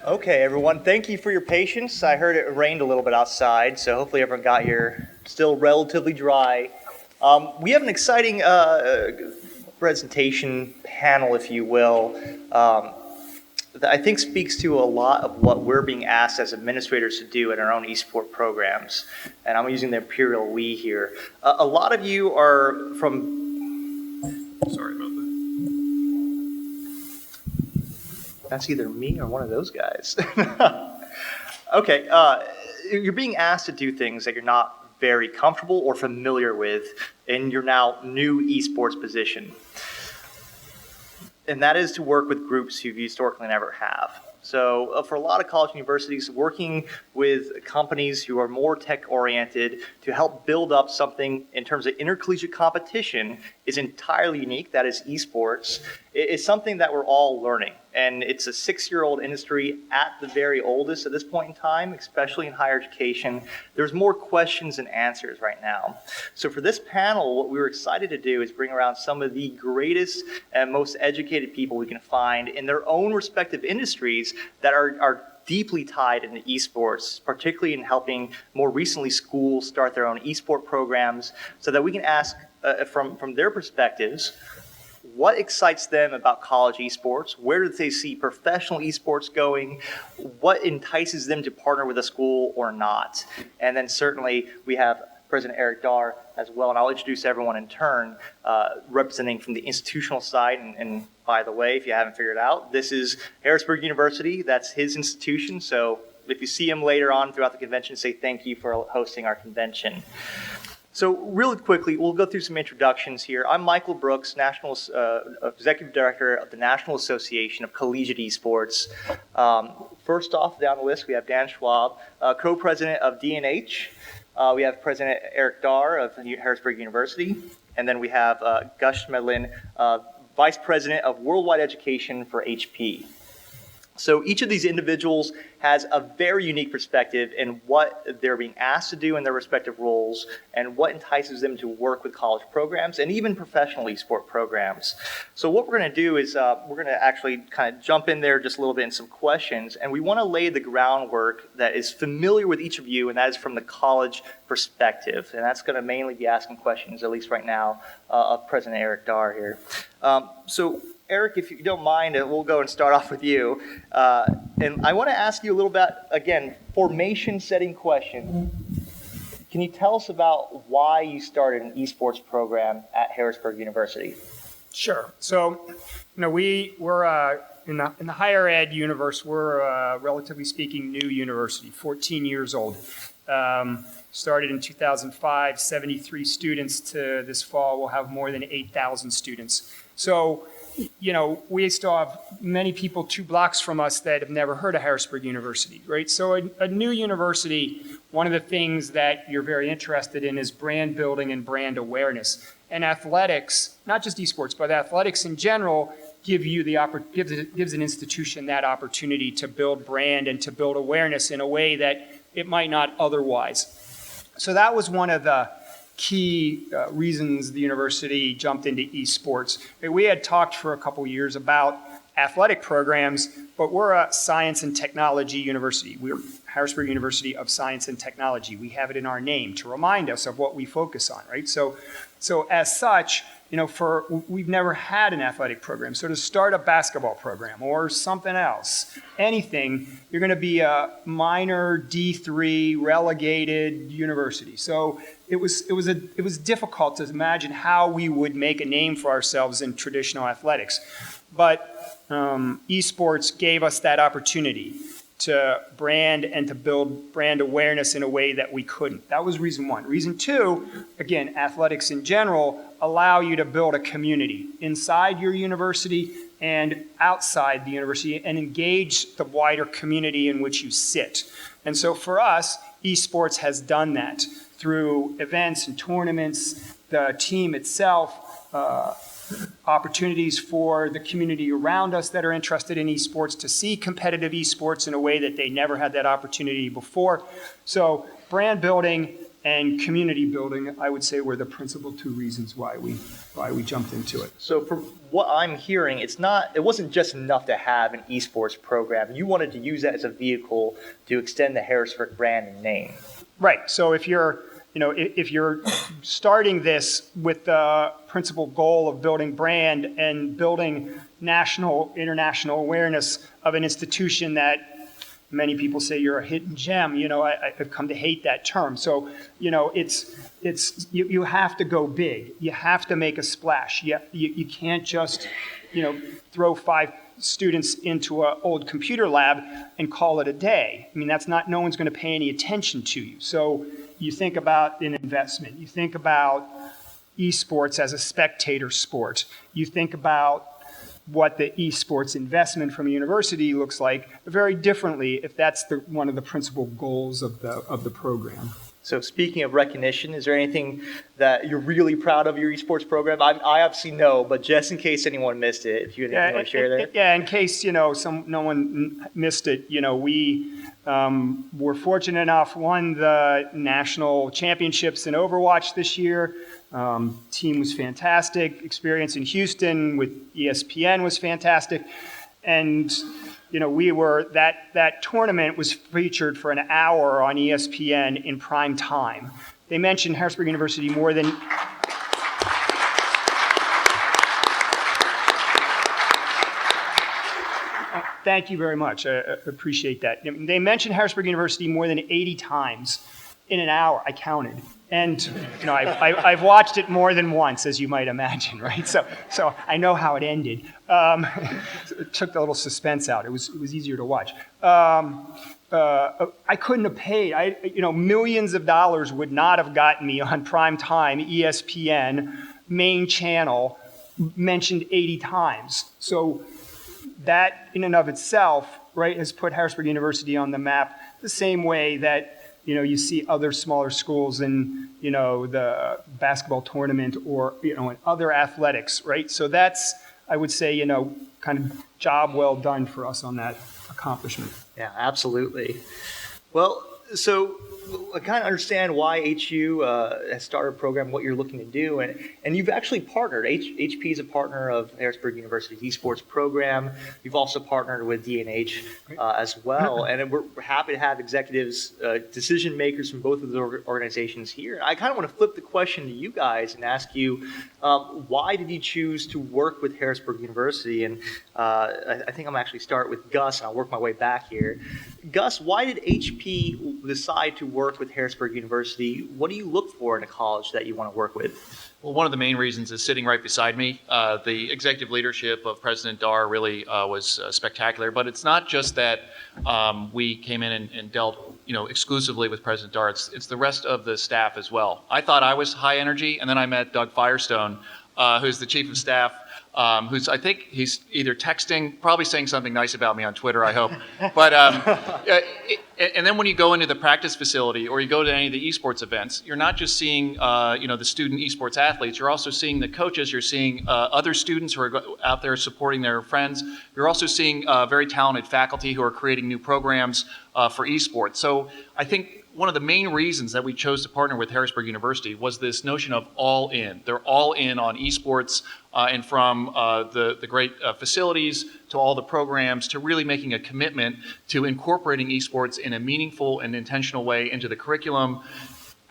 Okay, everyone, thank you for your patience. I heard it rained a little bit outside, so hopefully everyone got here still relatively dry. We have an exciting presentation panel, if you will, that I think speaks to a lot of what we're being asked as administrators to do in our own eSport programs. And I'm using the imperial we here. A lot of you are from... Sorry about that. That's either me or one of those guys. Okay, you're being asked to do things that you're not very comfortable or familiar with in your now new esports position. And that is to work with groups who historically never have. So for a lot of college universities, working with companies who are more tech-oriented to help build up something in terms of intercollegiate competition is entirely unique. That is esports. It's something that we're all learning. And it's a 6-year-old industry at the very oldest at this point in time, especially in higher education. There's more questions than answers right now. So for this panel, what we were excited to do is bring around some of the greatest and most educated people we can find in their own respective industries that are deeply tied into esports, particularly in helping more recently schools start their own esport programs, so that we can ask from their perspectives, what excites them about college esports? Where do they see professional esports going? What entices them to partner with a school or not? And then certainly we have President Eric Dar as well, and I'll introduce everyone in turn, representing from the institutional side. And by the way, if you haven't figured it out, this is Harrisburg University. That's his institution. So if you see him later on throughout the convention, say thank you for hosting our convention. So really quickly, we'll go through some introductions here. I'm Michael Brooks, Executive Director of the National Association of Collegiate Esports. First off, down the list, we have Dan Schwab, Co-President of D&H. We have President Eric Dar of Harrisburg University. And then we have Gus Schmedlin, Vice President of Worldwide Education for HP. So each of these individuals has a very unique perspective in what they're being asked to do in their respective roles and what entices them to work with college programs and even professional esport programs. So what we're going to do is we're going to actually kind of jump in there just a little bit in some questions, and we want to lay the groundwork that is familiar with each of you, and that is from the college perspective. And that's going to mainly be asking questions, at least right now, of President Eric Dar here. So Eric, if you don't mind, we'll go and start off with you. And I want to ask you a little bit, again, formation setting question. Can you tell us about why you started an esports program at Harrisburg University? Sure. So, we're in the higher ed universe, we're a relatively speaking new university, 14 years old. Started in 2005, 73 students. To this fall, we'll have more than 8,000 students. So, we still have many people 2 blocks from us that have never heard of Harrisburg University, right? So a new university, one of the things that you're very interested in is brand building and brand awareness. And athletics, not just esports, but athletics in general, gives an institution that opportunity to build brand and to build awareness in a way that it might not otherwise. So that was one of the key reasons the university jumped into esports. We had talked for a couple years about athletic programs, but we're a science and technology university. We're Harrisburg University of Science and Technology. We have it in our name to remind us of what we focus on, right? So as such, we've never had an athletic program. So to start a basketball program or something else, anything, you're going to be a minor D3 relegated university. So it was difficult to imagine how we would make a name for ourselves in traditional athletics. But esports gave us that opportunity to brand and to build brand awareness in a way that we couldn't. That was reason one. Reason two, again, athletics in general allow you to build a community inside your university and outside the university and engage the wider community in which you sit. And so for us, esports has done that through events and tournaments, the team itself, opportunities for the community around us that are interested in esports to see competitive esports in a way that they never had that opportunity before. So brand building and community building, I would say, were the principal two reasons why we jumped into it. So from what I'm hearing, it wasn't just enough to have an esports program. You wanted to use that as a vehicle to extend the Harrisburg brand and name. Right. So if you're starting this with the principal goal of building brand and building national, international awareness of an institution that many people say you're a hidden gem, I've come to hate that term. So, you have to go big. You have to make a splash. You can't just, throw 5 students into an old computer lab and call it a day. I mean, no one's going to pay any attention to you. So you think about an investment. You think about esports as a spectator sport. You think about what the esports investment from a university looks like very differently if that's one of the principal goals of the program. So speaking of recognition, is there anything that you're really proud of your esports program? I obviously know, but just in case anyone missed it, if you had anything to share there. Yeah, in case no one missed it, we were fortunate enough, won the national championships in Overwatch this year. Team was fantastic. Experience in Houston with ESPN was fantastic. And, that tournament was featured for an hour on ESPN in prime time. They mentioned Harrisburg University more than... Thank you very much. I appreciate that. They mentioned Harrisburg University more than 80 times in an hour. I counted. And I've watched it more than once, as you might imagine, right? So I know how it ended. It took the little suspense out. It was easier to watch. I couldn't have paid. Millions of dollars would not have gotten me on prime time, ESPN, main channel, mentioned 80 times. So that in and of itself, right, has put Harrisburg University on the map the same way that you see other smaller schools in, the basketball tournament or, in other athletics, right? So that's, I would say, kind of job well done for us on that accomplishment. Yeah, absolutely. Well, so I kind of understand why HU has started a program, what you're looking to do, and you've actually partnered. HP is a partner of Harrisburg University's esports program. You've also partnered with D&H as well, and we're happy to have executives, decision makers from both of those organizations here. I kind of want to flip the question to you guys and ask you, why did you choose to work with Harrisburg University? And I think I'm actually start with Gus, and I'll work my way back here. Gus, why did HP decide to work with Harrisburg University? What do you look for in a college that you want to work with? Well, one of the main reasons is sitting right beside me. The executive leadership of President Dar really was spectacular. But it's not just that we came in and dealt, exclusively with President Dar. It's the rest of the staff as well. I thought I was high energy, and then I met Doug Firestone, who's the chief of staff. I think he's either texting, probably saying something nice about me on Twitter, I hope. But and then when you go into the practice facility or you go to any of the esports events, you're not just seeing the student esports athletes. You're also seeing the coaches. You're seeing other students who are out there supporting their friends. You're also seeing very talented faculty who are creating new programs for esports. So I think one of the main reasons that we chose to partner with Harrisburg University was this notion of all in. They're all in on esports, and from the great facilities to all the programs to really making a commitment to incorporating esports in a meaningful and intentional way into the curriculum.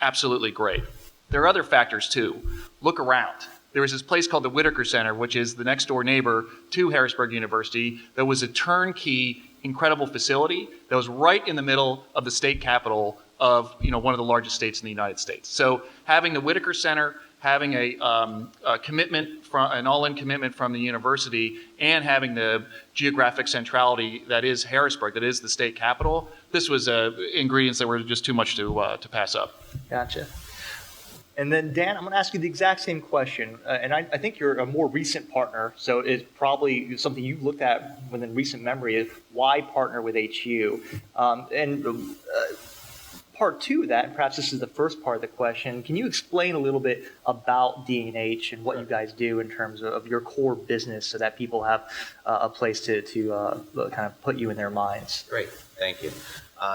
Absolutely great. There are other factors too. Look around. There was this place called the Whitaker Center, which is the next door neighbor to Harrisburg University, that was a turnkey, incredible facility that was right in the middle of the state capital of one of the largest states in the United States. So having the Whitaker Center, having a commitment an all-in commitment from the university, and having the geographic centrality that is Harrisburg, that is the state capital, this was ingredients that were just too much to pass up. Gotcha. And then, Dan, I'm going to ask you the exact same question. And I think you're a more recent partner, so it's probably something you looked at within recent memory is why partner with HU? Part two of that, and perhaps this is the first part of the question, can you explain a little bit about D&H and what you guys do in terms of your core business so that people have a place to kind of put you in their minds? Great, thank you.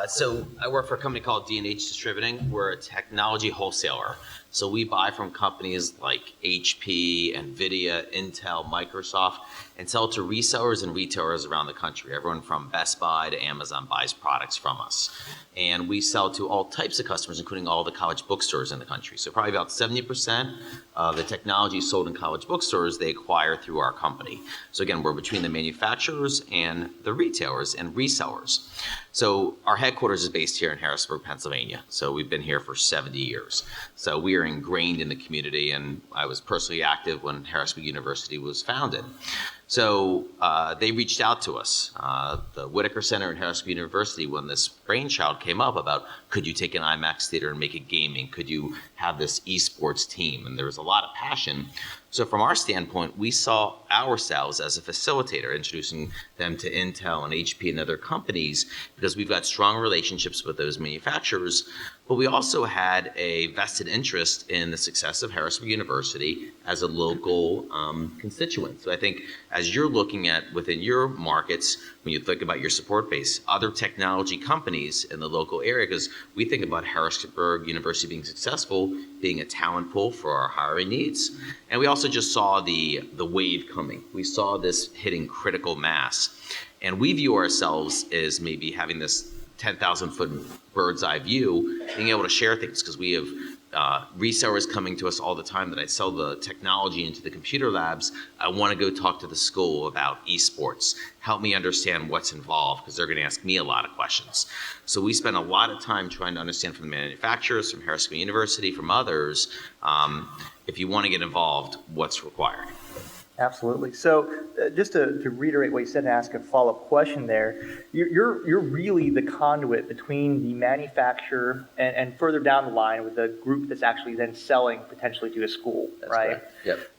So I work for a company called D&H Distributing. We're a technology wholesaler. So we buy from companies like HP, NVIDIA, Intel, Microsoft, and sell to resellers and retailers around the country. Everyone from Best Buy to Amazon buys products from us. And we sell to all types of customers, including all the college bookstores in the country. So probably about 70% of the technology sold in college bookstores, they acquire through our company. So again, we're between the manufacturers and the retailers and resellers. So our headquarters is based here in Harrisburg, Pennsylvania. So we've been here for 70 years. So we are ingrained in the community, and I was personally active when Harrisburg University was founded. So they reached out to us, the Whitaker Center at Harrisburg University, when this brainchild came up about, could you take an IMAX theater and make it gaming? Could you have this eSports team? And there was a lot of passion. So from our standpoint, we saw ourselves as a facilitator, introducing them to Intel and HP and other companies, because we've got strong relationships with those manufacturers. But we also had a vested interest in the success of Harrisburg University as a local constituent. So I think as you're looking at within your markets, when you think about your support base, other technology companies in the local area, because we think about Harrisburg University being successful, being a talent pool for our hiring needs. And we also just saw the wave coming. We saw this hitting critical mass. And we view ourselves as maybe having this 10,000-foot bird's eye view, being able to share things, because we have resellers coming to us all the time that I sell the technology into the computer labs. I want to go talk to the school about eSports. Help me understand what's involved, because they're going to ask me a lot of questions. So we spend a lot of time trying to understand from the manufacturers, from Harrisburg University, from others, if you want to get involved, what's required. Absolutely. So just to reiterate what you said and ask a follow-up question there, you're really the conduit between the manufacturer and further down the line with the group that's actually then selling potentially to a school, That's right? correct. Yep.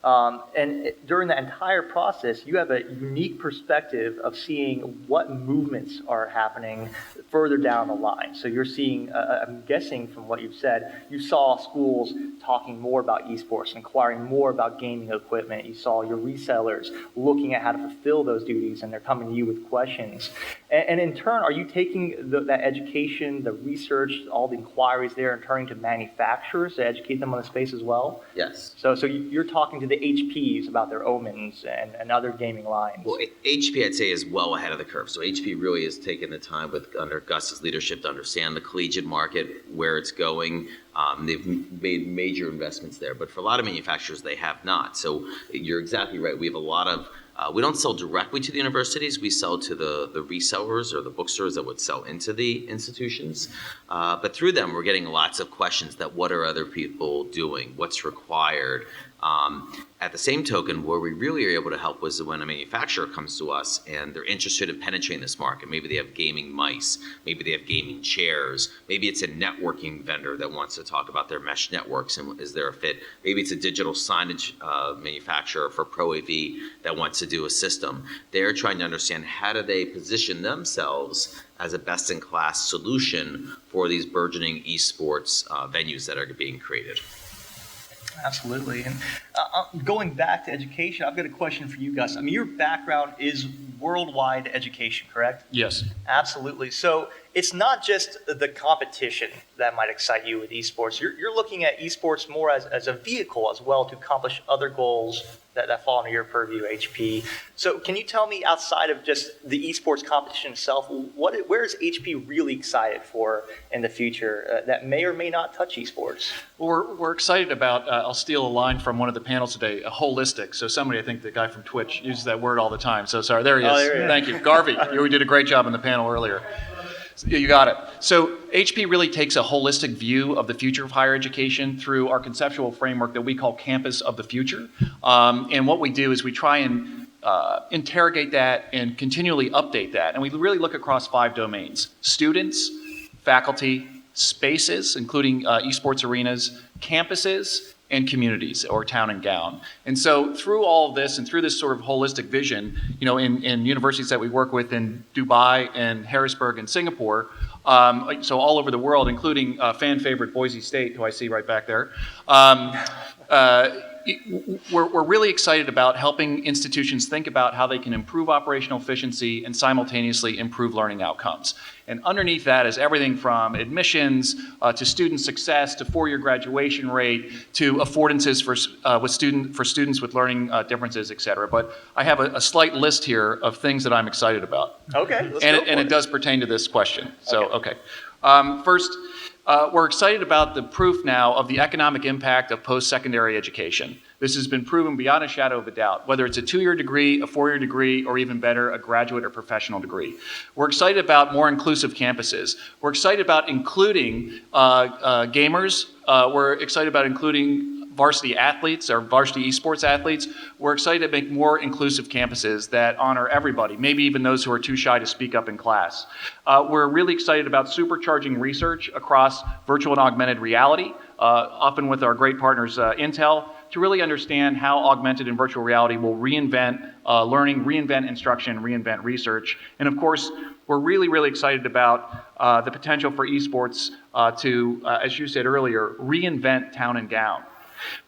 And during that entire process, you have a unique perspective of seeing what movements are happening further down the line. So you're seeing, I'm guessing from what you've said, you saw schools talking more about esports, inquiring more about gaming equipment. You saw your resellers looking at how to fulfill those duties, and they're coming to you with questions. And in turn, are you taking that education, the research, all the inquiries there, and turning to manufacturers to educate them on the space as well? Yes. So you're talking to the HPs about their Omens and other gaming lines. Well, HP, I'd say, is well ahead of the curve. So HP really has taken the time under Gus's leadership to understand the collegiate market, where it's going. They've made major investments there. But for a lot of manufacturers, they have not. So you're exactly right. We have a lot of we don't sell directly to the universities. We sell to the resellers or the bookstores that would sell into the institutions. But through them, we're getting lots of questions that what are other people doing? What's required? At the same token, where we really are able to help was when a manufacturer comes to us and they're interested in penetrating this market. Maybe they have gaming mice. Maybe they have gaming chairs. Maybe it's a networking vendor that wants to talk about their mesh networks and is there a fit. Maybe it's a digital signage manufacturer for Pro AV that wants to do a system. They're trying to understand how do they position themselves as a best-in-class solution for these burgeoning esports venues that are being created. Absolutely. And going back to education, I've got a question for you, Gus. I mean, your background is worldwide education, correct? Yes. Absolutely. So it's not just the competition that might excite you with esports. You're looking at esports more as a vehicle as well to accomplish other goals that fall under your purview, HP. So can you tell me, outside of just the esports competition itself, where is HP really excited for in the future that may or may not touch esports? Well, we're excited about, I'll steal a line from one of the panels today, holistic. So somebody, I think the guy from Twitch, uses that word all the time. So sorry, there he is. Oh, there he is. Thank you. Garvey, you did a great job in the panel earlier. You got it. So HP really takes a holistic view of the future of higher education through our conceptual framework that we call Campus of the Future. And what we do is we try and interrogate that and continually update that. And we really look across 5 domains: students, faculty, spaces, including esports arenas, campuses, and communities, or town and gown. And so through all of this and through this sort of holistic vision, in universities that we work with in Dubai and Harrisburg and Singapore, so all over the world, including fan favorite Boise State, who I see right back there, we're really excited about helping institutions think about how they can improve operational efficiency and simultaneously improve learning outcomes. And underneath that is everything from admissions to student success to four-year graduation rate to affordances for students with learning differences, et cetera. But I have a slight list here of things that I'm excited about. Okay, let's And go for it does pertain to this question. So, Okay. First, we're excited about the proof now of the economic impact of post-secondary education. This has been proven beyond a shadow of a doubt, whether it's a 2-year degree, a 4-year degree, or even better, a graduate or professional degree. We're excited about more inclusive campuses. We're excited about including gamers. We're excited about including varsity athletes or varsity eSports athletes. We're excited to make more inclusive campuses that honor everybody, maybe even those who are too shy to speak up in class. We're really excited about supercharging research across virtual and augmented reality, often with our great partners Intel, to really understand how augmented and virtual reality will reinvent learning, reinvent instruction, reinvent research. And of course, we're really, really excited about the potential for eSports to, as you said earlier, reinvent town and gown.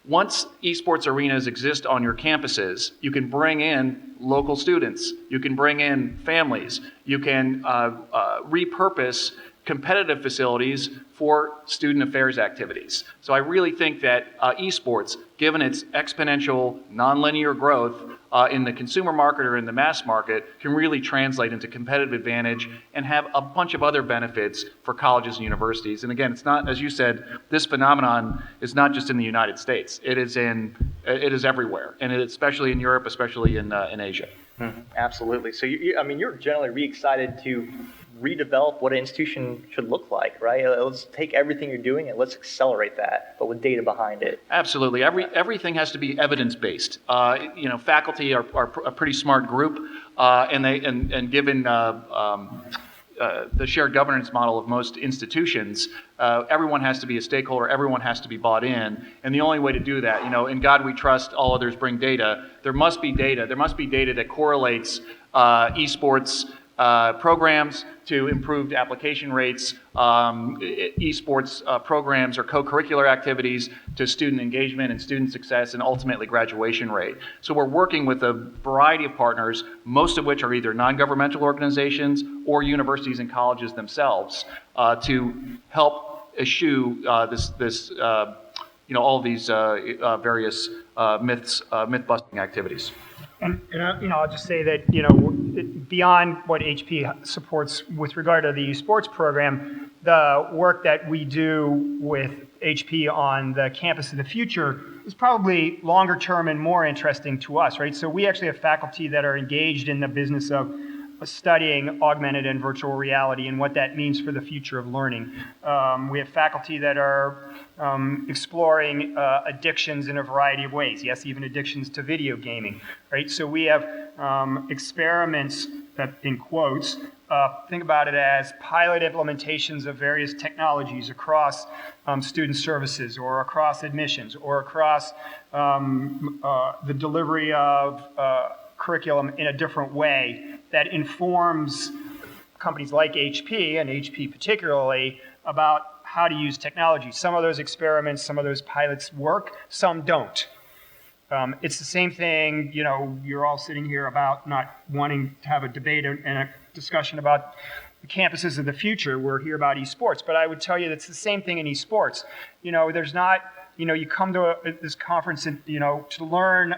Once esports arenas exist on your campuses, you can bring in local students, you can bring in families, you can repurpose competitive facilities for student affairs activities. So I really think that esports, given its exponential nonlinear growth in the consumer market or in the mass market, can really translate into competitive advantage and have a bunch of other benefits for colleges and universities. And again, it's not, as you said, this phenomenon is not just in the United States. It is everywhere, and especially in Europe, especially in Asia. Mm-hmm. Absolutely. So you're generally really excited to redevelop what an institution should look like, right? Let's take everything you're doing and let's accelerate that, but with data behind it. Absolutely. Everything has to be evidence-based. Faculty are a pretty smart group, and given the shared governance model of most institutions, everyone has to be a stakeholder, everyone has to be bought in, and the only way to do that, in God we trust, all others bring data. There must be data that correlates esports programs to improved application rates, esports programs or co-curricular activities to student engagement and student success and ultimately graduation rate. So we're working with a variety of partners, most of which are either non-governmental organizations or universities and colleges themselves, to help eschew all of these various myth-busting activities. And I'll just say that beyond what HP supports with regard to the eSports program, the work that we do with HP on the campus of the future is probably longer term and more interesting to us, right? So we actually have faculty that are engaged in the business of studying augmented and virtual reality and what that means for the future of learning. We have faculty that are exploring addictions in a variety of ways. Yes, even addictions to video gaming, right? So we have experiments that, in quotes, think about it as pilot implementations of various technologies across student services or across admissions or across the delivery of curriculum in a different way that informs companies like HP, and HP particularly, about how to use technology. Some of those experiments, some of those pilots work, some don't. It's the same thing, you're all sitting here about not wanting to have a debate and a discussion about the campuses of the future. We're here about esports, but I would tell you that's the same thing in esports. There's not, you come to this conference and, to learn,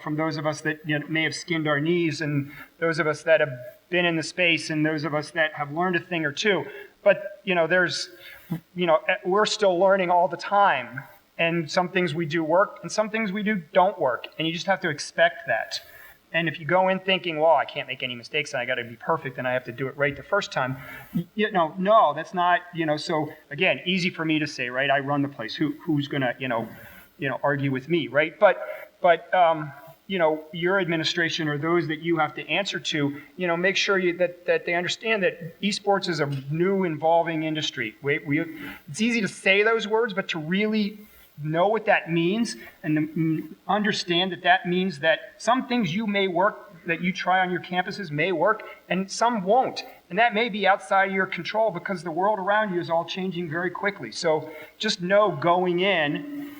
from those of us that may have skinned our knees and those of us that have been in the space and those of us that have learned a thing or two. But, we're still learning all the time. And some things we do work and some things we do don't work. And you just have to expect that. And if you go in thinking, well, I can't make any mistakes and I got to be perfect and I have to do it right the first time, no, that's not, so again, easy for me to say, right? I run the place. Who's going to, argue with me, right? But your administration or those that you have to answer to, make sure that they understand that esports is a new evolving industry. It's easy to say those words, but to really know what that means and understand that means that some things you may work, that you try on your campuses may work, and some won't. And that may be outside of your control because the world around you is all changing very quickly. So just know going in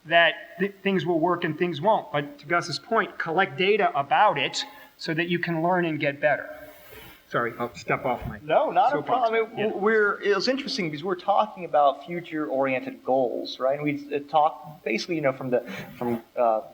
that things will work and things won't. But to Gus's point, collect data about it so that you can learn and get better. Sorry, I'll step off my No, not a soapbox. problem. Yeah. It was interesting because we're talking about future-oriented goals, right? And we talk basically, from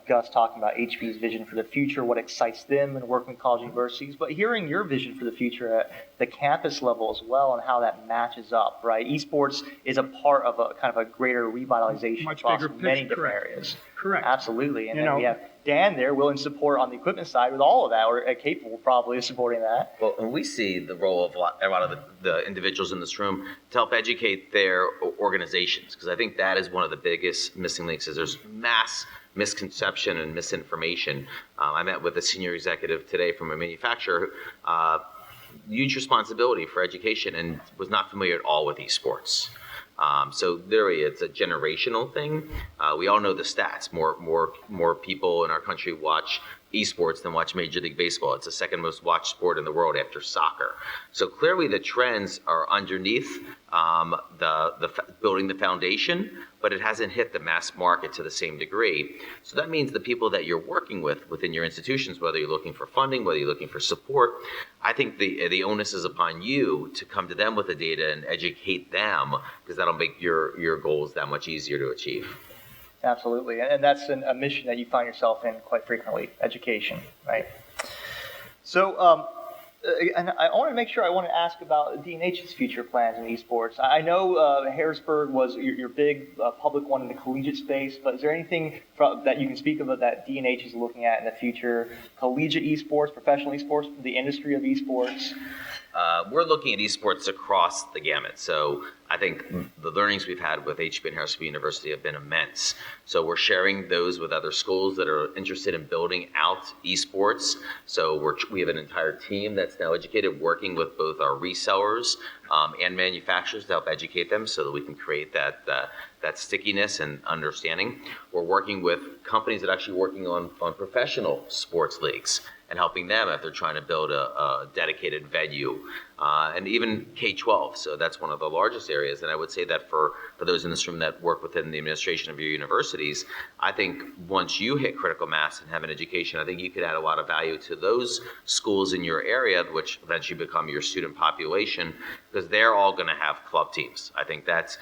Gus talking about HP's vision for the future, what excites them, and working with college universities. But hearing your vision for the future at the campus level as well, and how that matches up, right? Esports is a part of a kind of a greater revitalization Much across bigger many picture, different correct. areas. Correct. Absolutely, and You then know- we have Dan there willing to support on the equipment side with all of that, or capable probably of supporting that. Well, and we see the role of a lot of the individuals in this room to help educate their organizations, because I think that is one of the biggest missing links. Is there's mass misconception and misinformation. I met with a senior executive today from a manufacturer, huge responsibility for education, and was not familiar at all with esports. So literally, it's a generational thing. We all know the stats. More people in our country watch esports than watch Major League Baseball. It's the second most watched sport in the world after soccer. So clearly, the trends are underneath building the foundation, but it hasn't hit the mass market to the same degree. So that means the people that you're working with within your institutions, whether you're looking for funding, whether you're looking for support, I think the onus is upon you to come to them with the data and educate them, because that'll make your goals that much easier to achieve. Absolutely, and that's a mission that you find yourself in quite frequently, education, right? So, and I want to make sure I want to ask about D&H's future plans in esports. I know Harrisburg was your big public one in the collegiate space, but is there anything that you can speak of that D&H is looking at in the future? Collegiate esports, professional esports, the industry of esports? We're looking at esports across the gamut. So I think the learnings we've had with HP and Harrisburg University have been immense. So we're sharing those with other schools that are interested in building out esports. So we have an entire team that's now educated, working with both our resellers and manufacturers to help educate them so that we can create that stickiness and understanding. We're working with companies that are actually working on professional sports leagues and helping them if they're trying to build a dedicated venue, and even K-12. So that's one of the largest areas. And I would say that for those in this room that work within the administration of your universities, I think once you hit critical mass and have an education, I think you could add a lot of value to those schools in your area, which eventually become your student population, because they're all going to have club teams. I think that's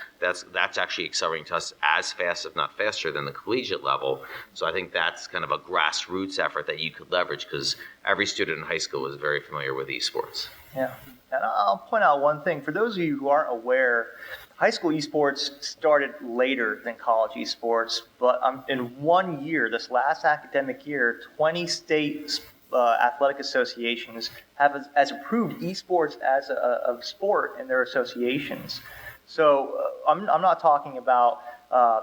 actually accelerating to us as fast, if not faster, than the collegiate level. So I think that's kind of a grassroots effort that you could leverage, because every student in high school is very familiar with esports. Yeah, and I'll point out one thing. For those of you who aren't aware, high school esports started later than college esports, but in 1 year, this last academic year, 20 state athletic associations have as approved esports as a sport in their associations. So I'm not talking about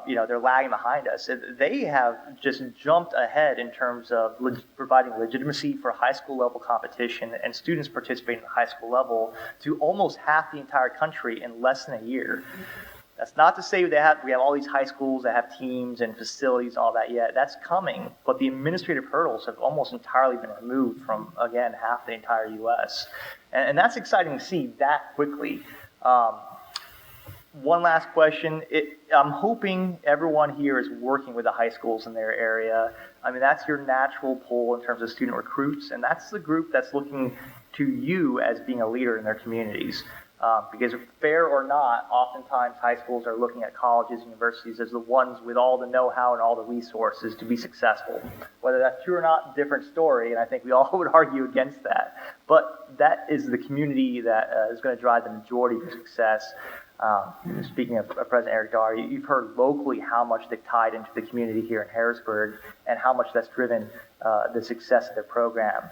they're lagging behind us. They have just jumped ahead in terms of providing legitimacy for high school level competition and students participating at the high school level to almost half the entire country in less than a year. That's not to say we have all these high schools that have teams and facilities and all that yet. That's coming, but the administrative hurdles have almost entirely been removed from, again, half the entire U.S. And that's exciting to see that quickly. One last question. I'm hoping everyone here is working with the high schools in their area. I mean, that's your natural pull in terms of student recruits, and that's the group that's looking to you as being a leader in their communities. Because fair or not, oftentimes high schools are looking at colleges and universities as the ones with all the know-how and all the resources to be successful. Whether that's true or not, different story, and I think we all would argue against that. But that is the community that is going to drive the majority of success. Speaking of President Eric Dar, you've heard locally how much they've tied into the community here in Harrisburg and how much that's driven the success of their program.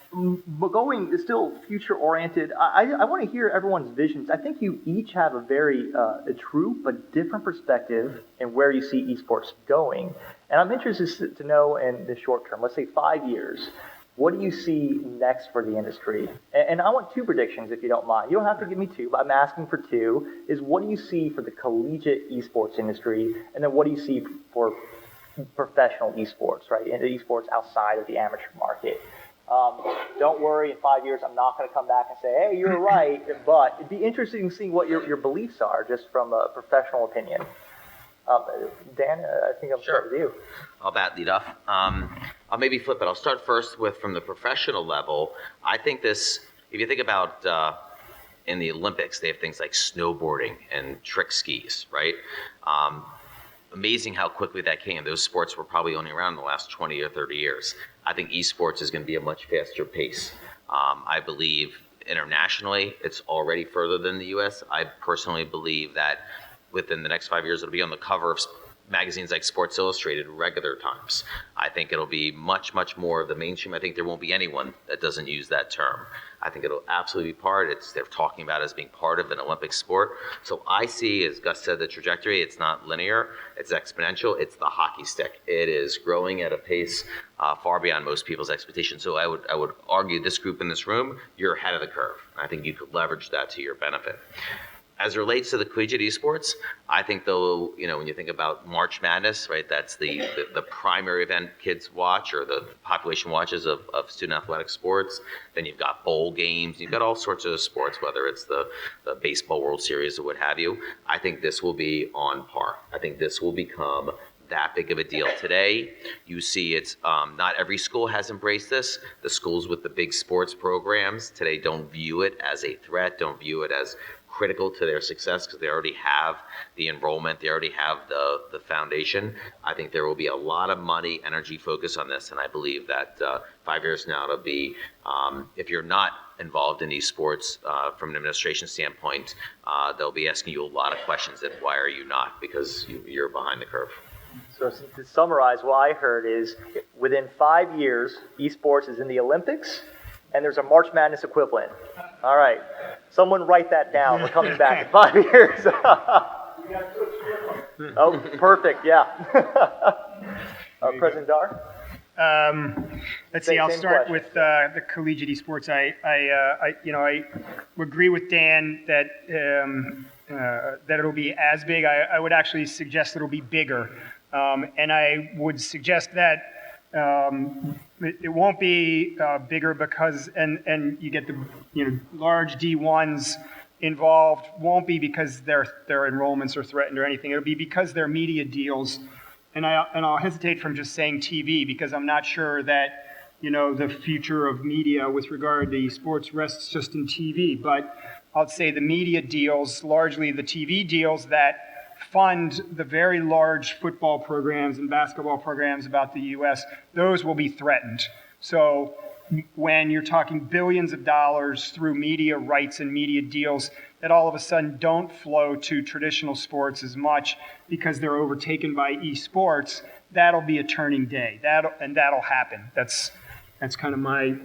But going still future-oriented, I want to hear everyone's visions. I think you each have a very true but different perspective in where you see esports going. And I'm interested to know in the short term, let's say 5 years, what do you see next for the industry? And I want two predictions, if you don't mind. You don't have to give me two, but I'm asking for two, is what do you see for the collegiate esports industry, and then what do you see for professional esports, right, and the esports outside of the amateur market? Don't worry, in 5 years, I'm not going to come back and say, hey, you're right, but it'd be interesting to see what your beliefs are, just from a professional opinion. Dan, I think I'll start with you. I'll lead off. I'll maybe flip it. I'll start first with from the professional level. I think this, if you think about in the Olympics, they have things like snowboarding and trick skis, right? Amazing how quickly that came. Those sports were probably only around in the last 20 or 30 years. I think esports is going to be a much faster pace. I believe internationally, it's already further than the U.S. I personally believe that within the next 5 years, it'll be on the cover of magazines like Sports Illustrated regular times. I think it'll be much, much more of the mainstream. I think there won't be anyone that doesn't use that term. I think it'll absolutely be they're talking about it as being part of an Olympic sport. So I see, as Gus said, the trajectory, it's not linear, it's exponential, it's the hockey stick. It is growing at a pace far beyond most people's expectations. So I would argue this group in this room, you're ahead of the curve. I think you could leverage that to your benefit. As it relates to the collegiate esports, I think though, when you think about March Madness, right, that's the primary event kids watch or the population watches of student athletic sports. Then you've got bowl games, you've got all sorts of sports, whether it's the baseball World Series or what have you. I think this will be on par. I think this will become that big of a deal. Today, you see it's not every school has embraced this. The schools with the big sports programs today don't view it as a threat, don't view it as critical to their success because they already have the enrollment, they already have the foundation. I think there will be a lot of money, energy, focus on this, and I believe that 5 years now it'll be, if you're not involved in esports from an administration standpoint, they'll be asking you a lot of questions that why are you not, because you're behind the curve. So to summarize, what I heard is within 5 years, esports is in the Olympics, and there's a March Madness equivalent. All right. Someone write that down. We're coming back in 5 years. Oh, perfect. Yeah. President Dar? Let's see. I'll start with the collegiate esports. I would agree with Dan that that it'll be as big. I would actually suggest it'll be bigger, and I would suggest that it won't be bigger because and you get the large D1s involved won't be because their enrollments are threatened or anything. It'll be because their media deals. And I'll hesitate from just saying TV because I'm not sure that the future of media with regard to sports rests just in TV. But I'll say the media deals, largely the TV deals that fund the very large football programs and basketball programs about the U.S., those will be threatened. So when you're talking billions of dollars through media rights and media deals that all of a sudden don't flow to traditional sports as much because they're overtaken by esports, that'll be a turning day. That'll happen. That's kind of my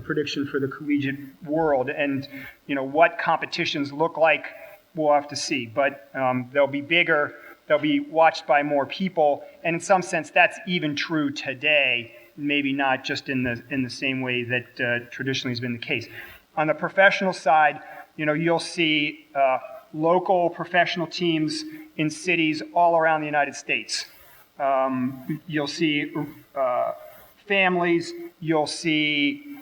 prediction for the collegiate world. And what competitions look like, we'll have to see. But they'll be bigger. They'll be watched by more people. And in some sense, that's even true today. Maybe not just in the same way that traditionally has been the case. On the professional side, you'll see local professional teams in cities all around the United States. You'll see families. You'll see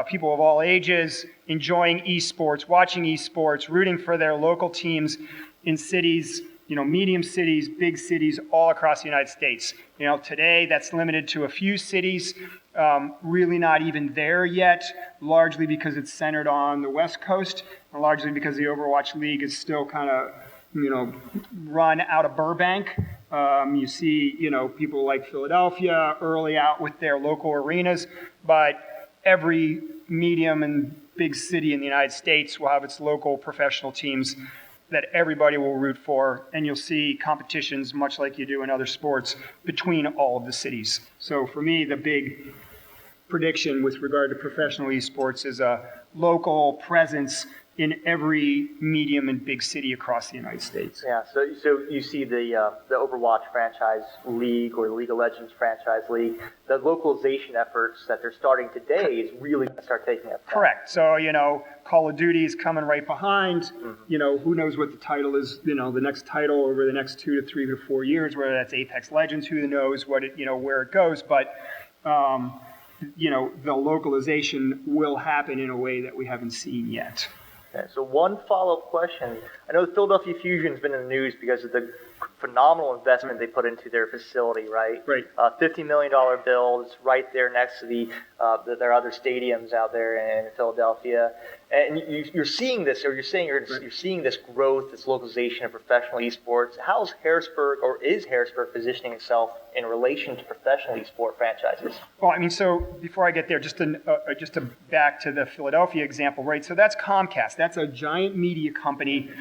people of all ages enjoying esports, watching esports, rooting for their local teams in cities, medium cities, big cities all across the United States. Today that's limited to a few cities, really not even there yet, largely because it's centered on the West Coast, and largely because the Overwatch League is still kind of, run out of Burbank. You see, people like Philadelphia early out with their local arenas, but every medium and big city in the United States will have its local professional teams that everybody will root for, and you'll see competitions much like you do in other sports between all of the cities. So for me, the big prediction with regard to professional esports is a local presence in every medium and big city across the United States. Yeah, so you see the Overwatch franchise league or the League of Legends franchise league, the localization efforts that they're starting today is really going to start taking effect. Correct. So, Call of Duty is coming right behind. Mm-hmm. Who knows what the title is, the next title over the next 2 to 3 to 4 years, whether that's Apex Legends, who knows what it, where it goes. But, the localization will happen in a way that we haven't seen yet. Okay, so one follow-up question. I know the Philadelphia Fusion's been in the news because of the phenomenal investment they put into their facility, right? Right. $50 million build. It's right there next to their other stadiums out there in Philadelphia. And you're seeing this, or you're seeing this growth, this localization of professional esports. How's Harrisburg, or is Harrisburg positioning itself in relation to professional esport franchises? Well, I mean, so before I get there, just to back to the Philadelphia example, right? So that's Comcast. That's a giant media company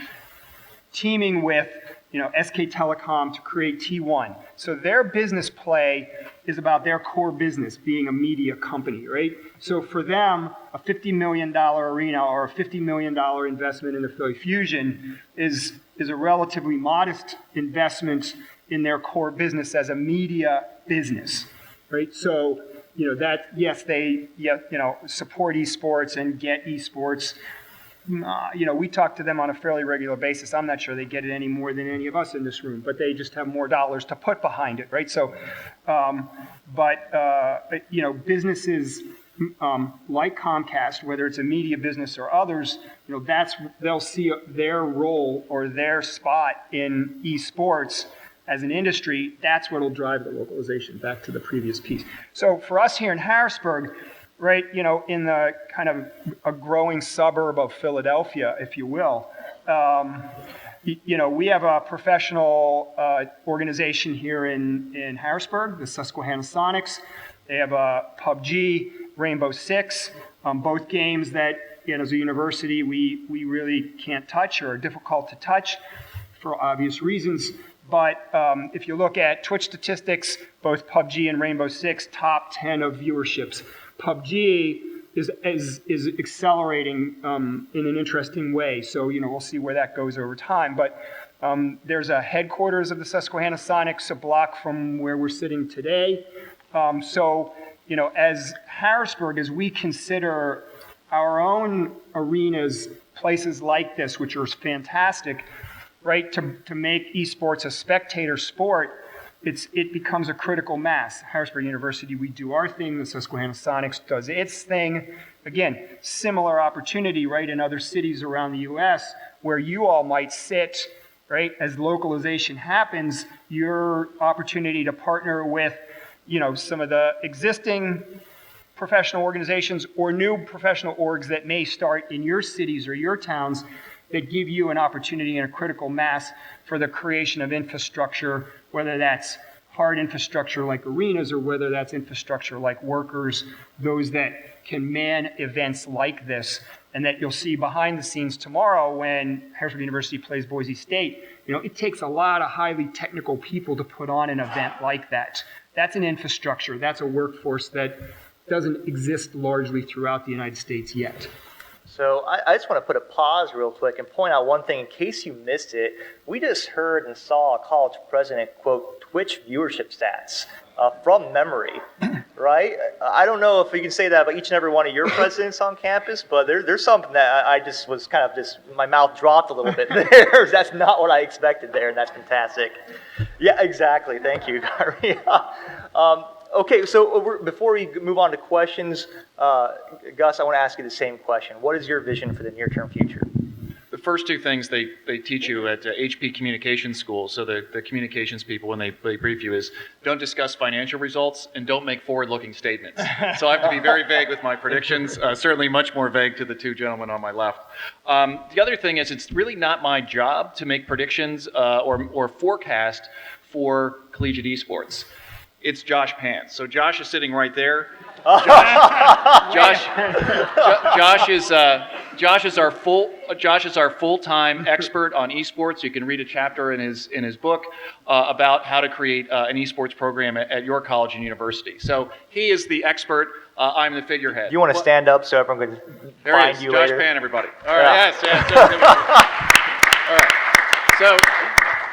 teaming with, SK Telecom to create T1. So their business play is about their core business being a media company, right? So for them, a $50 million arena or a $50 million investment in the Philly Fusion is a relatively modest investment in their core business as a media business, right? So, that, yes, they, support esports and get esports. We talk to them on a fairly regular basis. I'm not sure they get it any more than any of us in this room, but they just have more dollars to put behind it, right? So, businesses like Comcast, whether it's a media business or others, they'll see their role or their spot in esports as an industry. That's what will drive the localization, back to the previous piece. So for us here in Harrisburg, right, in the kind of a growing suburb of Philadelphia, if you will, we have a professional organization here in Harrisburg, the Susquehanna Sonics. They have a PUBG, Rainbow Six, both games that, as a university, we really can't touch or are difficult to touch for obvious reasons. But if you look at Twitch statistics, both PUBG and Rainbow Six, top 10 of viewerships. PUBG is accelerating in an interesting way. So, we'll see where that goes over time. But there's a headquarters of the Susquehanna Sonics a block from where we're sitting today. As Harrisburg, as we consider our own arenas, places like this, which are fantastic, right, to make esports a spectator sport, it becomes a critical mass. Harrisburg University, we do our thing. The Susquehanna Sonics does its thing. Again, similar opportunity, right, in other cities around the U.S. where you all might sit, right, as localization happens, your opportunity to partner with, some of the existing professional organizations or new professional orgs that may start in your cities or your towns that give you an opportunity and a critical mass for the creation of infrastructure, whether that's hard infrastructure like arenas or whether that's infrastructure like workers, those that can man events like this, and that you'll see behind the scenes tomorrow when Harrisburg University plays Boise State. It takes a lot of highly technical people to put on an event like that. That's an infrastructure. That's a workforce that doesn't exist largely throughout the United States yet. So I just want to put a pause real quick and point out one thing in case you missed it. We just heard and saw a college president quote Twitch viewership stats from memory, right? I don't know if we can say that about each and every one of your presidents on campus, but there's something that I just was kind of my mouth dropped a little bit there. That's not what I expected there, and that's fantastic. Yeah, exactly. Thank you, Gary. Okay, so before we move on to questions, Gus, I want to ask you the same question. What is your vision for the near-term future? The first two things they teach you at HP Communications School, so the communications people, when they brief you, is don't discuss financial results and don't make forward-looking statements. So I have to be very vague with my predictions, certainly much more vague to the two gentlemen on my left. The other thing is it's really not my job to make predictions or forecast for collegiate esports. It's Josh Pants. So Josh is sitting right there. Josh is our full-time expert on esports. You can read a chapter in his book about how to create an esports program at your college and university. So he is the expert. I'm the figurehead. You want to stand up so everyone can find you Josh later? Pan, everybody. All right. Yeah. Yes. All right. So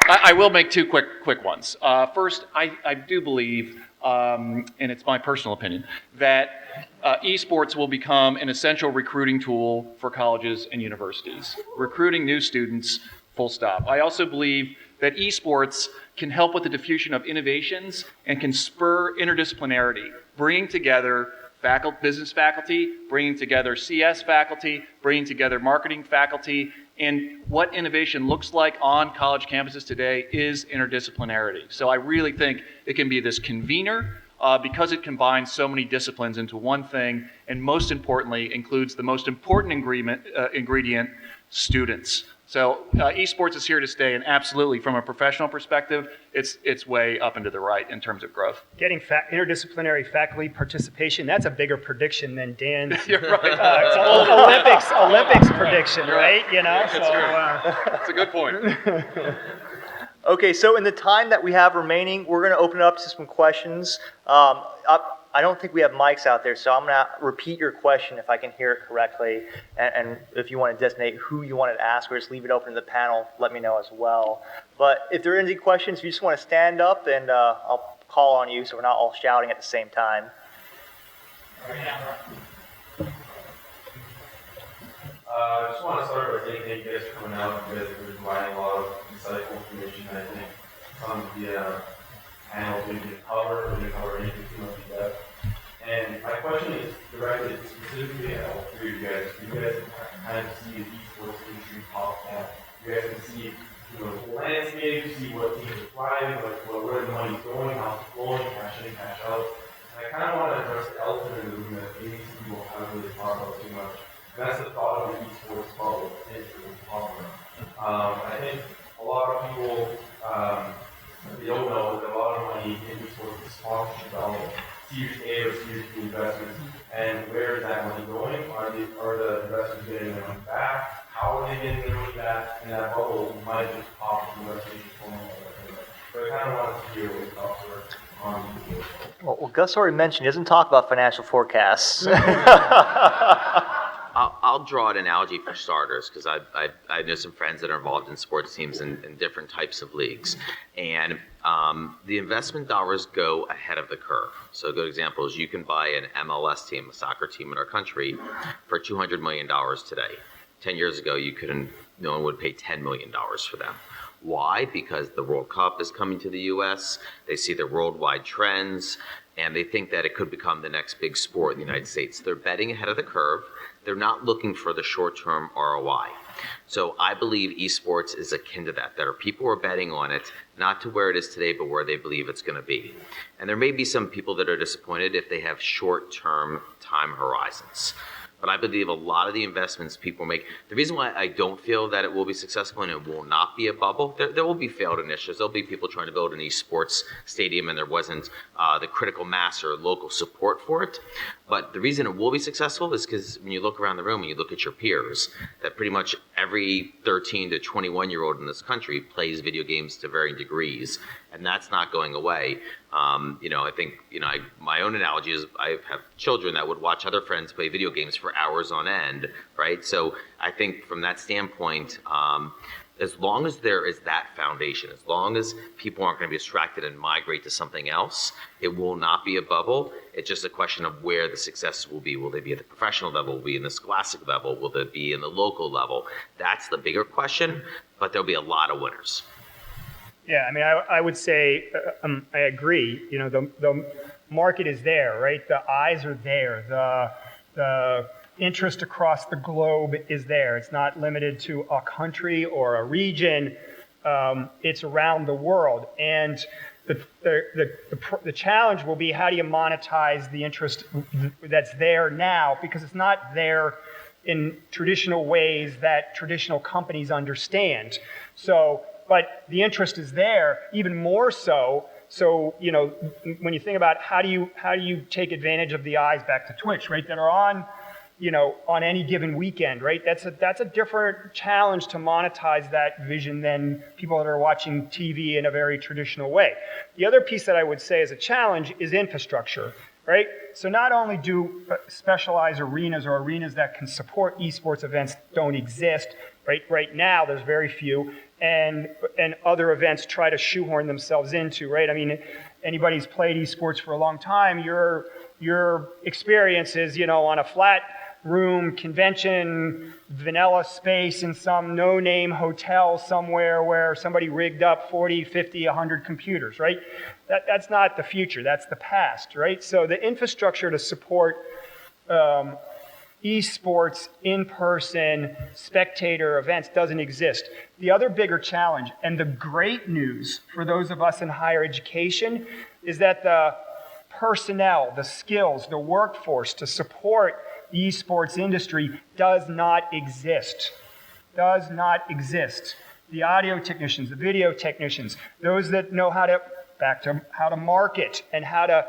I will make two quick ones. First, I do believe, and it's my personal opinion, that esports will become an essential recruiting tool for colleges and universities. Recruiting new students, full stop. I also believe that esports can help with the diffusion of innovations and can spur interdisciplinarity, bringing together business faculty, bringing together CS faculty, bringing together marketing faculty, And what innovation looks like on college campuses today is interdisciplinarity. So I really think it can be this convener because it combines so many disciplines into one thing, and most importantly, includes the most important ingredient, students. So esports is here to stay, and absolutely, from a professional perspective, it's way up and to the right in terms of growth. Getting interdisciplinary faculty participation, that's a bigger prediction than Dan's You're right. Olympics prediction, right? You know, That's a good point. Okay, so in the time that we have remaining, we're going to open it up to some questions. I don't think we have mics out there, so I'm going to repeat your question if I can hear it correctly. And if you want to designate who you wanted to ask or just leave it open to the panel, let me know as well. But if there are any questions, if you just want to stand up, and I'll call on you so we're not all shouting at the same time. I just want to start by saying thank you guys for coming out. You guys have been providing a lot of insightful information. I think some of the panels we didn't cover, or didn't cover anything too much in depth. And my question is directed specifically at all three of you guys. You guys kind of see the esports industry top down. You guys can see the whole landscape, you see what teams are thriving, like where the money's going, how it's flowing, cash in, cash out. And I kind of want to address the elephant in the room that maybe some people haven't really talked about too much. And that's the thought of the esports bubble that we're talking about. I think a lot of people they don't know that a lot of money in esports is sponsorship development, Series A or Series B investments, and where is that money going? Are the investors getting their money back? How are they getting their money back? And that bubble might just pop from the rest of the formula. So I kind of wanted to hear what your thoughts were on esports. Well, Gus already mentioned he doesn't talk about financial forecasts. I'll draw an analogy for starters because I know some friends that are involved in sports teams in different types of leagues. And the investment dollars go ahead of the curve. So a good example is you can buy an MLS team, a soccer team in our country, for $200 million today. 10 years ago, no one would pay $10 million for them. Why? Because the World Cup is coming to the U.S., they see the worldwide trends, and they think that it could become the next big sport in the United States. They're betting ahead of the curve. They're not looking for the short-term ROI. So I believe esports is akin to that. There are people who are betting on it, not to where it is today, but where they believe it's going to be. And there may be some people that are disappointed if they have short-term time horizons. But I believe a lot of the investments people make, the reason why I don't feel that it will be successful and it will not be a bubble, there will be failed initiatives. There'll be people trying to build an esports stadium and there wasn't the critical mass or local support for it. But the reason it will be successful is because when you look around the room and you look at your peers, that pretty much every 13 to 21-year-old in this country plays video games to varying degrees, and that's not going away. I think, my own analogy is I have children that would watch other friends play video games for hours on end, right? So I think from that standpoint, as long as there is that foundation, as long as people aren't going to be distracted and migrate to something else, it will not be a bubble. It's just a question of where the success will be. Will they be at the professional level? Will they be in the scholastic level? Will they be in the local level? That's the bigger question, but there'll be a lot of winners. Yeah, I mean, I would say I agree. The market is there, right? The eyes are there. The interest across the globe is there. It's not limited to a country or a region. It's around the world. And the challenge will be, how do you monetize the interest that's there now? Because it's not there in traditional ways that traditional companies understand. But the interest is there, even more so. So, when you think about how do you take advantage of the eyes, back to Twitch, right, that are on any given weekend, right? That's a different challenge to monetize that vision than people that are watching TV in a very traditional way. The other piece that I would say is a challenge is infrastructure, right? So not only do specialized arenas or arenas that can support esports events don't exist, right? Right now, there's very few. And other events try to shoehorn themselves into, right? I mean, anybody who's played esports for a long time, your experience is, on a flat room convention, vanilla space in some no-name hotel somewhere where somebody rigged up 40, 50, 100 computers, right? That's not the future, that's the past, right? So the infrastructure to support eSports, in-person, spectator events doesn't exist. The other bigger challenge, and the great news for those of us in higher education, is that the personnel, the skills, the workforce to support the eSports industry does not exist. Does not exist. The audio technicians, the video technicians, those that know how to market and how to,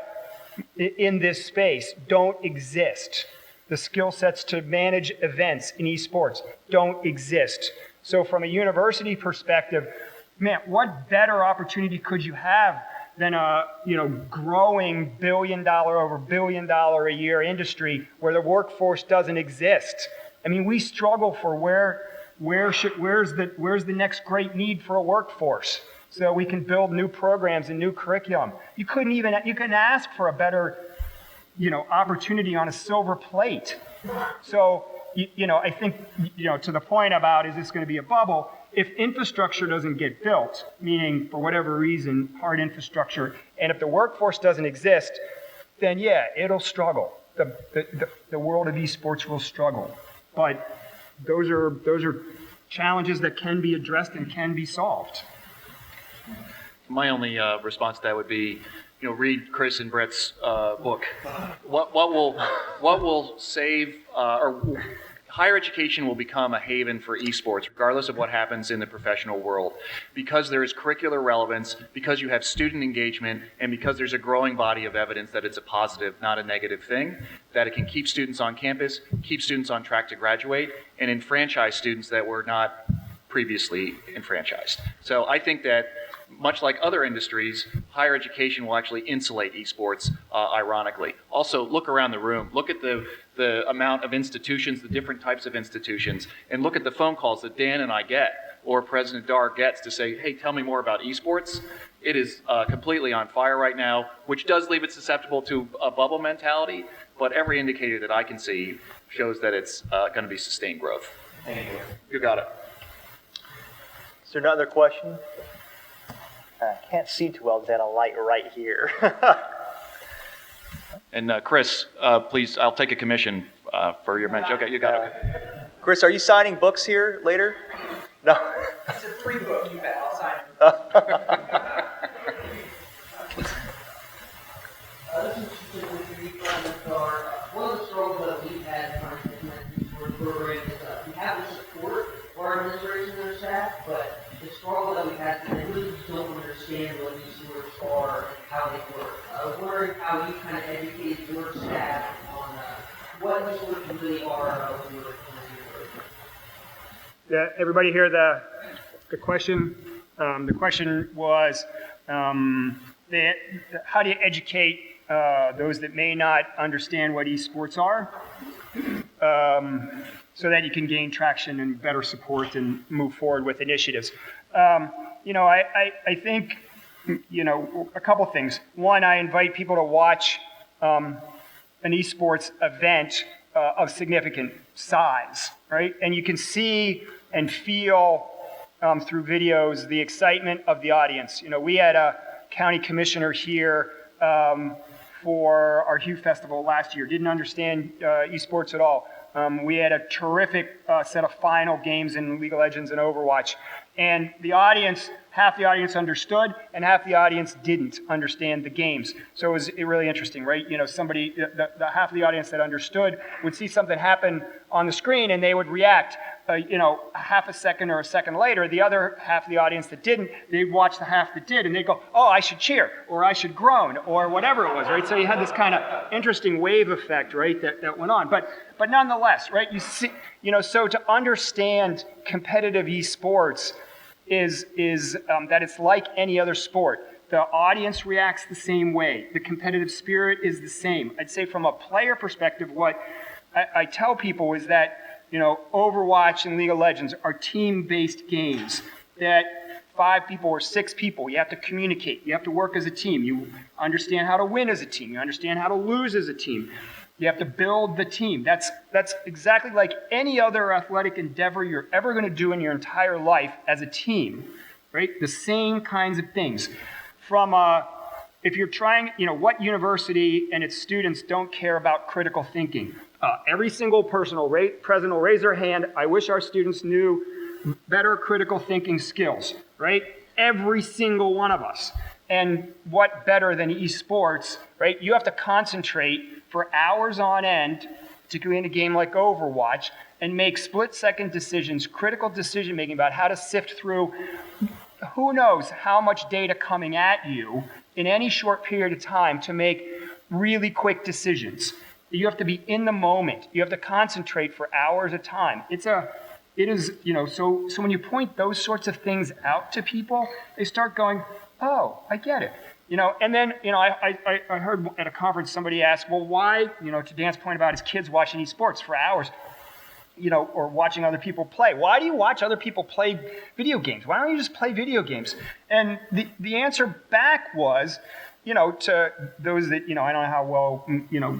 in this space, don't exist. The skill sets to manage events in esports don't exist. So from a university perspective, man, what better opportunity could you have than a growing over $1 billion a year industry where the workforce doesn't exist? I mean, we struggle for where's the next great need for a workforce so we can build new programs and new curriculum. You couldn't ask for a better opportunity on a silver plate. So, I think, to the point about is this going to be a bubble, if infrastructure doesn't get built, meaning for whatever reason, hard infrastructure, and if the workforce doesn't exist, then yeah, it'll struggle. The world of esports will struggle. But those are challenges that can be addressed and can be solved. My only response to that would be, read Chris and Brett's book. What will save or higher education will become a haven for esports, regardless of what happens in the professional world, because there is curricular relevance, because you have student engagement, and because there's a growing body of evidence that it's a positive, not a negative thing, that it can keep students on campus, keep students on track to graduate, and enfranchise students that were not previously enfranchised. So I think that, much like other industries, higher education will actually insulate esports, ironically. Also, look around the room. Look at the amount of institutions, the different types of institutions, and look at the phone calls that Dan and I get, or President Dar gets to say, hey, tell me more about esports. It is completely on fire right now, which does leave it susceptible to a bubble mentality, but every indicator that I can see shows that it's going to be sustained growth. Thank you. You got it. Is there another question? I can't see too well because I had a light right here. And Chris, please, I'll take a commission for your mention. Okay, you got it. Chris, are you signing books here later? No. It's a free book, you bet. I'll sign it. This is specifically to be one of the struggles that we've had trying to implement these programs is we have the support for our administration and our staff, but the struggle that we had is they really just don't understand what these sorts are and how they work. I was wondering how you kind of educated your staff on what these sorts really are when you were Yeah, everybody hear the question? The question was, how do you educate those that may not understand what esports are, so that you can gain traction and better support and move forward with initiatives? I think, a couple things. One, I invite people to watch an esports event of significant size, right? And you can see and feel through videos the excitement of the audience. We had a county commissioner here for our Hue Festival last year, didn't understand esports at all. We had a terrific set of final games in League of Legends and Overwatch. And the audience, half the audience understood and half the audience didn't understand the games. So it was really interesting, right? Somebody, the half of the audience that understood would see something happen on the screen and they would react, a half a second or a second later. The other half of the audience that didn't, they'd watch the half that did and they'd go, oh, I should cheer, or I should groan, or whatever it was, right? So you had this kind of interesting wave effect, right, that went on. But nonetheless, right, you see, so to understand competitive esports is that it's like any other sport. The audience reacts the same way. The competitive spirit is the same. I'd say from a player perspective, what I tell people is that, Overwatch and League of Legends are team-based games. That 5 people or 6 people, you have to communicate. You have to work as a team. You understand how to win as a team. You understand how to lose as a team. You have to build the team. That's exactly like any other athletic endeavor you're ever going to do in your entire life as a team, right? The same kinds of things. From a if you're trying, what university and its students don't care about critical thinking? Every single president will raise their hand. I wish our students knew better critical thinking skills, right? Every single one of us. And what better than eSports, right? You have to concentrate for hours on end, particularly in a game like Overwatch, and make split-second decisions, critical decision-making about how to sift through who knows how much data coming at you in any short period of time to make really quick decisions. You have to be in the moment. You have to concentrate for hours at a time. So when you point those sorts of things out to people, they start going, oh, I get it. And then, I heard at a conference somebody ask, well, why, to Dan's point about his kids watching eSports for hours, or watching other people play. Why do you watch other people play video games? Why don't you just play video games? And the answer back was, to those that, I don't know how well,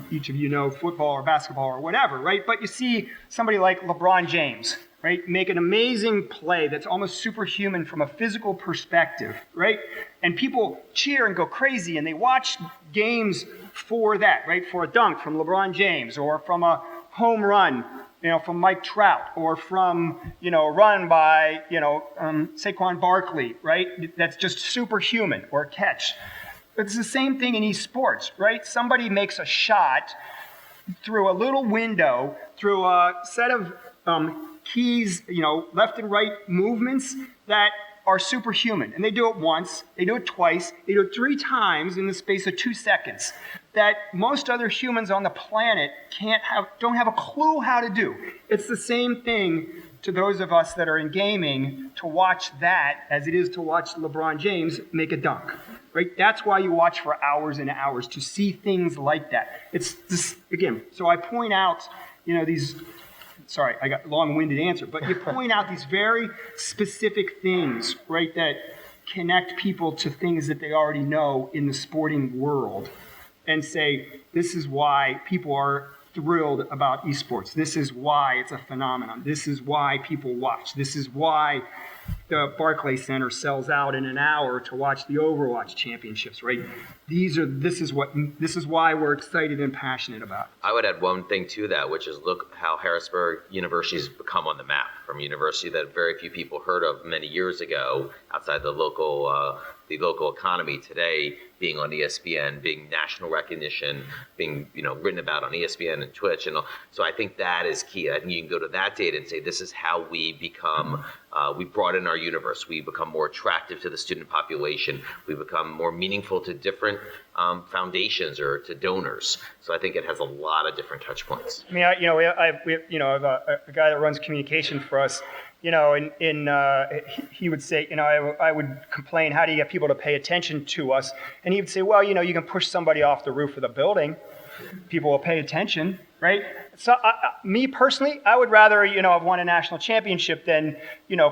each of you know football or basketball or whatever, right? But you see somebody like LeBron James, right, make an amazing play that's almost superhuman from a physical perspective, right? And people cheer and go crazy, and they watch games for that, right? For a dunk from LeBron James, or from a home run, from Mike Trout, or from, a run by, Saquon Barkley, right? That's just superhuman, or a catch. It's the same thing in eSports, right? Somebody makes a shot through a little window, through a set of keys, left and right movements that are superhuman. And they do it once, they do it twice, they do it 3 times in the space of 2 seconds that most other humans on the planet don't have a clue how to do. It's the same thing to those of us that are in gaming to watch that as it is to watch LeBron James make a dunk. Right? That's why you watch for hours and hours, to see things like that. It's this, again, so I point out, these, sorry, I got a long-winded answer, but you point out these very specific things, right, that connect people to things that they already know in the sporting world, and say, this is why people are thrilled about eSports. This is why it's a phenomenon. This is why people watch. This is why the Barclays Center sells out in an hour to watch the Overwatch championships, right? This is why we're excited and passionate about it. I would add one thing to that, which is look how Harrisburg University has become on the map, from a university that very few people heard of many years ago outside the local economy, today being on ESPN, being national recognition, being written about on ESPN and Twitch, and so I think that is key. I think you can go to that data and say this is how we become. We broaden our universe. We become more attractive to the student population. We become more meaningful to different foundations or to donors. So I think it has a lot of different touch points. I mean, we have a guy that runs communication for us. He would say, I would complain, how do you get people to pay attention to us? And he would say, well, you can push somebody off the roof of the building. People will pay attention, right? So me personally, I would rather, have won a national championship than,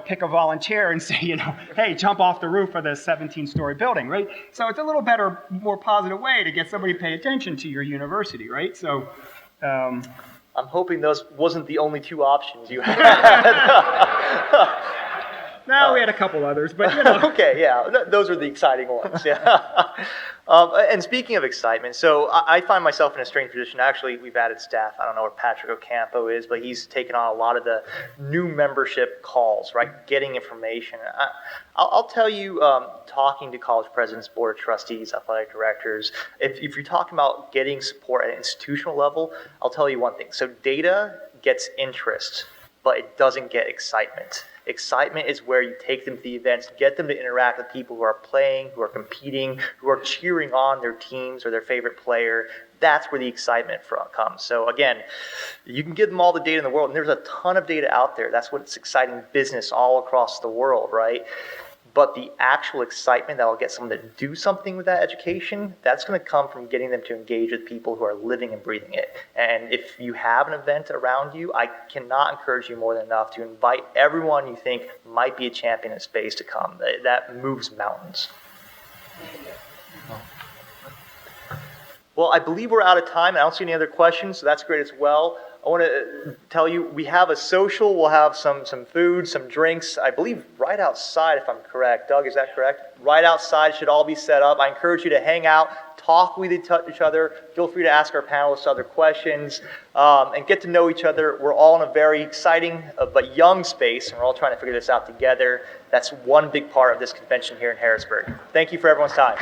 pick a volunteer and say, hey, jump off the roof of the 17-story building, right? So it's a little better, more positive way to get somebody to pay attention to your university, right? So, I'm hoping those wasn't the only 2 options you had. No, we had a couple others, but Okay, yeah, those are the exciting ones. Yeah. And speaking of excitement, so I find myself in a strange position. Actually, we've added staff. I don't know where Patrick Ocampo is, but he's taken on a lot of the new membership calls, right? Getting information. I'll tell you, talking to college presidents, board of trustees, athletic directors, if you're talking about getting support at an institutional level, I'll tell you one thing. So data gets interest, but it doesn't get excitement. Excitement is where you take them to the events, get them to interact with people who are playing, who are competing, who are cheering on their teams or their favorite player. That's where the excitement comes. So again, you can give them all the data in the world, and there's a ton of data out there. That's what's exciting business all across the world, right? But the actual excitement that will get someone to do something with that education, that's going to come from getting them to engage with people who are living and breathing it. And if you have an event around you, I cannot encourage you more than enough to invite everyone you think might be a champion in space to come. That moves mountains. Well, I believe we're out of time. I don't see any other questions, so that's great as well. I want to tell you, we have a social. We'll have some food, some drinks, I believe right outside, if I'm correct. Doug, is that correct? Right outside should all be set up. I encourage you to hang out, talk with each other. Feel free to ask our panelists other questions, and get to know each other. We're all in a very exciting but young space, and we're all trying to figure this out together. That's one big part of this convention here in Harrisburg. Thank you for everyone's time.